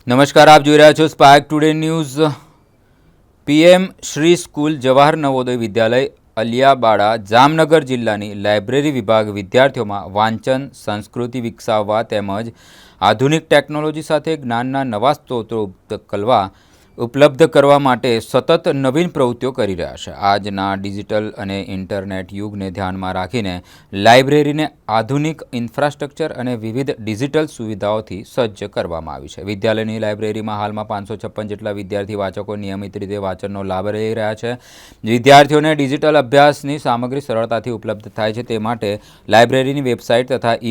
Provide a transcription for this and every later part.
નમસ્કાર, આપ જોઈ રહ્યા છો spark today news. PM Shri school Jawahar Navodaya Vidyalaya Aliyabada Jamnagar જિલ્લાની લાઇબ્રેરી વિભાગ વિદ્યાર્થીઓમાં વાંચન સંસ્કૃતિ વિકસાવવા તેમજ આધુનિક ટેકનોલોજી સાથે જ્ઞાનના નવા સ્ત્રોતો ઉપલબ્ધ કરવા માટે સતત નવીન પ્રવૃત્તિઓ કરી રહ્યા છે। આજના ડિજિટલ અને ઇન્ટરનેટ યુગને ધ્યાનમાં રાખીને લાઇબ્રેરીને આધુનિક ઇન્ફ્રાસ્ટ્રક્ચર અને વિવિધ ડિજિટલ સુવિધાઓથી સજ્જ કરવામાં આવી છે। વિદ્યાલયની લાઇબ્રેરીમાં હાલમાં 556 જેટલા વિદ્યાર્થી વાચકો નિયમિત રીતે વાંચનનો લાભ લઈ રહ્યા છે। વિદ્યાર્થીઓને ડિજિટલ અભ્યાસની સામગ્રી સરળતાથી ઉપલબ્ધ થાય છે તે માટે લાઇબ્રેરીની વેબસાઇટ તથા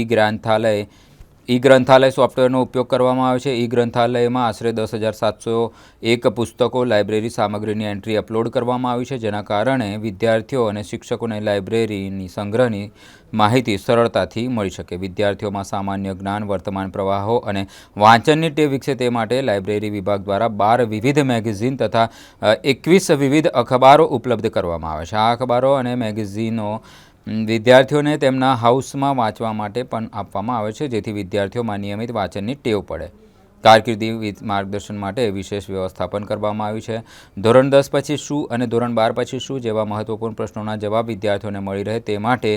ઈ ગ્રંથાલય સોફ્ટવેરનો ઉપયોગ કરવામાં આવે છે। ઈ ગ્રંથાલયમાં આશરે 10,701 પુસ્તકો લાઇબ્રેરી સામગ્રીની એન્ટ્રી અપલોડ કરવામાં આવી છે, જેના કારણે વિદ્યાર્થીઓ અને શિક્ષકોને લાઇબ્રેરીની સંગ્રહની માહિતી સરળતાથી મળી શકે। વિદ્યાર્થીઓમાં સામાન્ય જ્ઞાન, વર્તમાન પ્રવાહો અને વાંચનની ટેવ વિકસે તે માટે લાઇબ્રેરી વિભાગ દ્વારા 12 વિવિધ મેગેઝિન તથા 21 વિવિધ અખબારો ઉપલબ્ધ કરવામાં આવે છે। આ અખબારો અને મેગેઝિનો વિદ્યાર્થીઓને તેમના હાઉસમાં વાંચવા માટે પણ આપવામાં આવે છે, જેથી વિદ્યાર્થીઓમાં નિયમિત વાંચનની ટેવ પડે। કારકિર્દી માર્ગદર્શન માટે વિશેષ વ્યવસ્થા પણ કરવામાં આવી છે। ધોરણ 10 પછી શું અને ધોરણ 12 પછી શું જેવા મહત્વપૂર્ણ પ્રશ્નોના જવાબ વિદ્યાર્થીઓને મળી રહે તે માટે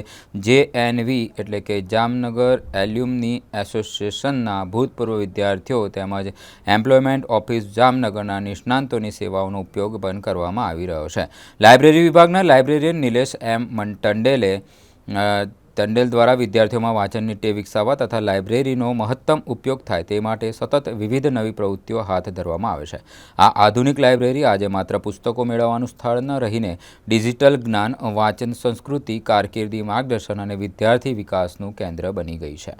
JNV એટલે કે જામનગર એલ્યુમની એસોસિએશનના ભૂતપૂર્વ વિદ્યાર્થીઓ તેમજ એમ્પ્લોયમેન્ટ ઓફિસ જામનગરના નિષ્ણાંતોની સેવાઓનો ઉપયોગ પણ કરવામાં આવી રહ્યો છે। લાઇબ્રેરી વિભાગના લાઇબ્રેરિયન નિલેશ M. ટંડેલ દ્વારા વિદ્યાર્થીઓમાં વાંચનની ટેવ વિકસાવવા તથા લાઇબ્રેરીનો મહત્તમ ઉપયોગ થાય તે માટે સતત વિવિધ નવી પ્રવૃત્તિઓ હાથ ધરવામાં આવે છે। આ આધુનિક લાઇબ્રેરી આજે માત્ર પુસ્તકો મેળવવાનું સ્થળ ન રહીને ડિજિટલ જ્ઞાન, વાંચન, સંસ્કૃતિ, કારકિર્દી માર્ગદર્શન અને વિદ્યાર્થી વિકાસનું કેન્દ્ર બની ગઈ છે।